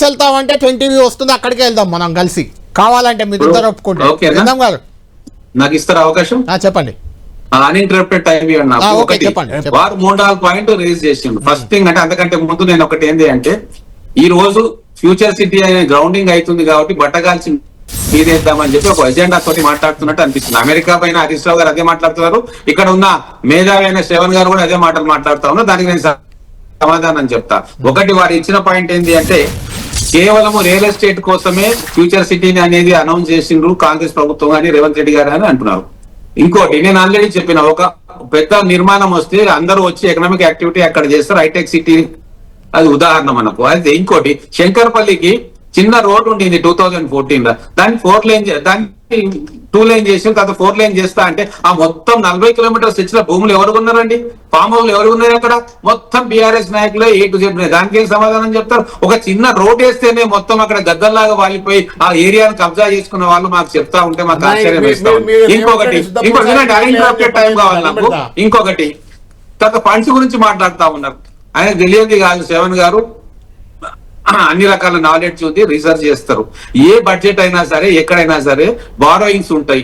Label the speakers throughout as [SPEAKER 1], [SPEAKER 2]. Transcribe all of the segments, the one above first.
[SPEAKER 1] వెళ్తామంటే 20 వస్తుంది, అక్కడికే వెళ్దాం మనం కలిసి, కావాలంటే మీరు ఇద్దరు ఒప్పుకుంటాం గారు.
[SPEAKER 2] నాకు ఇస్తారా అవకాశం?
[SPEAKER 1] చెప్పండి.
[SPEAKER 2] అన్ఇంటరప్టెడ్ టైం ఇవ్వండి. వారు 3-4 పాయింట్లు రేజ్ చేసిండు. ఫస్ట్ థింగ్ అంటే అంతకంటే ముందు నేను ఒకటి ఏంటి అంటే, ఈ రోజు ఫ్యూచర్ సిటీ అనే గ్రౌండింగ్ అవుతుంది కాబట్టి బట్టగాల్సి తీరేద్దామని చెప్పి ఒక ఎజెండా తోటి మాట్లాడుతున్నట్టు అనిపిస్తుంది. అమెరికా పైన హరీష్ రావు గారు అదే మాట్లాడుతున్నారు, ఇక్కడ ఉన్న మేధావి అయిన శ్రవణ్ గారు కూడా అదే మాటలు మాట్లాడుతా ఉన్నారు. దానికి నేను సమాధానం చెప్తా. ఒకటి, వారు ఇచ్చిన పాయింట్ ఏంటి అంటే, కేవలం రియల్ ఎస్టేట్ కోసమే ఫ్యూచర్ సిటీని అనేది అనౌన్స్ చేసిండ్రు కాంగ్రెస్ ప్రభుత్వం కానీ రేవంత్ రెడ్డి గారు అని అంటున్నారు. ఇంకోటి, నేను ఆల్రెడీ చెప్పిన, ఒక పెద్ద నిర్మాణం వస్తే అందరూ వచ్చి ఎకనామిక్ యాక్టివిటీ అక్కడ చేస్తారు, హైటెక్ సిటీ అది ఉదాహరణ మనకు. అయితే ఇంకోటి, శంకర్పల్లికి చిన్న రోడ్ ఉండింది 2014 లో, దాన్ని 4 లేన్ దాన్ని 2 లేన్ చేసి తర్వాత 4 లేన్ చేస్తా అంటే ఆ మొత్తం 40 కిలోమీటర్స్ ఇచ్చిన భూములు ఎవరు ఉన్నారండి? ఫామ్ హౌలు ఎవరు ఉన్నారు అక్కడ? మొత్తం బీఆర్ఎస్ నాయకులే A to Z. దానికి ఏం సమాధానం చెప్తారు? ఒక చిన్న రోడ్ వేస్తేనే మొత్తం అక్కడ గద్దల్లాగా వాలిపోయి ఆ ఏరియాను కబ్జా చేసుకున్న వాళ్ళు మాకు చెప్తా ఉంటే మాకు ఆశ్చర్యం వేస్తా ఉంది. ఇంకొకటి టైం కావాలి నాకు. ఇంకొకటి, తర్వాత ఫండ్స్ గురించి మాట్లాడుతా ఉన్నారు. ఆయన తెలియదు కాదు, శ్రవణ్ గారు అన్ని రకాల నాలెడ్జ్ ఉంది, రీసెర్చ్ చేస్తారు. ఏ బడ్జెట్ అయినా సరే ఎక్కడైనా సరే బారోయింగ్స్ ఉంటాయి,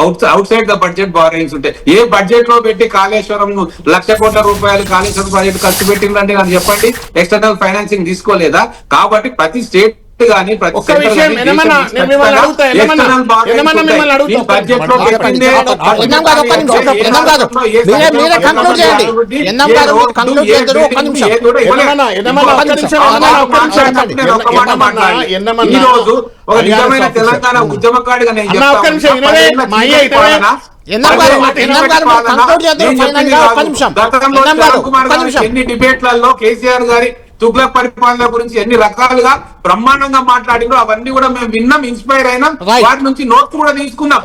[SPEAKER 2] out side the budget borrowings ఉంటాయి. ఏ బడ్జెట్ లో పెట్టి కాళేశ్వరం 1,00,000 కోట్ల రూపాయలు కాళేశ్వరం ప్రాజెక్ట్ ఖర్చు పెట్టిందంటే నాకు చెప్పండి. ఎక్స్టర్నల్ ఫైనాన్సింగ్ తీసుకోలేదా? కాబట్టి ప్రతి స్టేట్ గానీ ప్రతి ఈరోజు ఒక నిజమైన తెలంగాణ ఉద్యమకాడిగా నేను ఎన్ని డిబేట్లలో కేసీఆర్ గారి తుగ్లక్ పరిపాలన గురించి ఎన్ని రకాలుగా బ్రహ్మాండంగా మాట్లాడిందో అవన్నీ కూడా మేము విన్నాం, ఇన్స్పైర్ అయినాం, వాటి నుంచి నోట్స్ కూడా తీసుకున్నాం.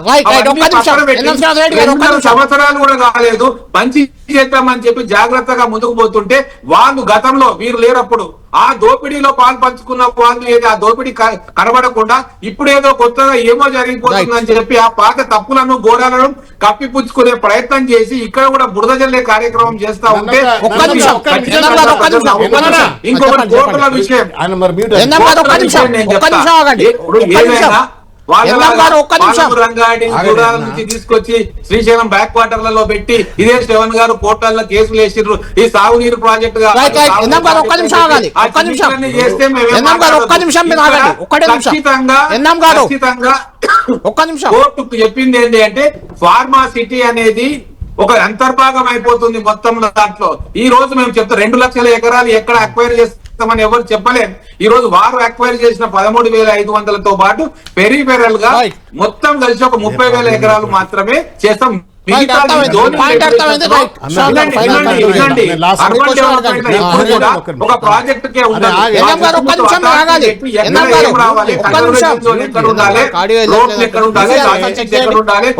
[SPEAKER 2] 2 సంవత్సరాలు కూడా కాలేదు, మంచి చేద్దామని చెప్పి జాగ్రత్తగా ముందుకు పోతుంటే వాళ్ళు గతంలో వీరు లేనప్పుడు ఆ దోపిడీలో పాలు పంచుకున్న వాళ్ళు ఏది ఆ దోపిడీ కనబడకుండా ఇప్పుడేదో కొత్తగా ఏమో జరిగిపోతుందని చెప్పి ఆ పాత తప్పులను గోడాలను కప్పిపుచ్చుకునే ప్రయత్నం చేసి ఇక్కడ కూడా బురద జల్లే కార్యక్రమం చేస్తా ఉంటే ఇంకొక విషయం నుంచి తీసుకొచ్చి శ్రీశైలం బ్యాక్ వాటర్లలో పెట్టి ఇదే శ్రవణ్ గారు కోర్టులలో కేసులు వేసిర్రు. ఈ సాగునీరు ప్రాజెక్టు కోర్టుకు చెప్పింది ఏంటి అంటే, ఫార్మా సిటీ అనేది ఒక అంతర్భాగం అయిపోతుంది మొత్తం దాంట్లో. ఈ రోజు మేము చెప్తాం 2 లక్షల ఎకరాలు ఎక్కడ అక్వైర్ చేస్తామని ఎవరు చెప్పలేం. ఈ రోజు వారు అక్వైర్ చేసిన 13,500తో పాటు పెరిఫెరల్ గా మొత్తం కలిసి ఒక 30,000 ఎకరాలు మాత్రమే చేస్తాం. ఒక ప్రాజెక్ట్ కే ఉండాలి, ఎక్కడ ఉండాలి,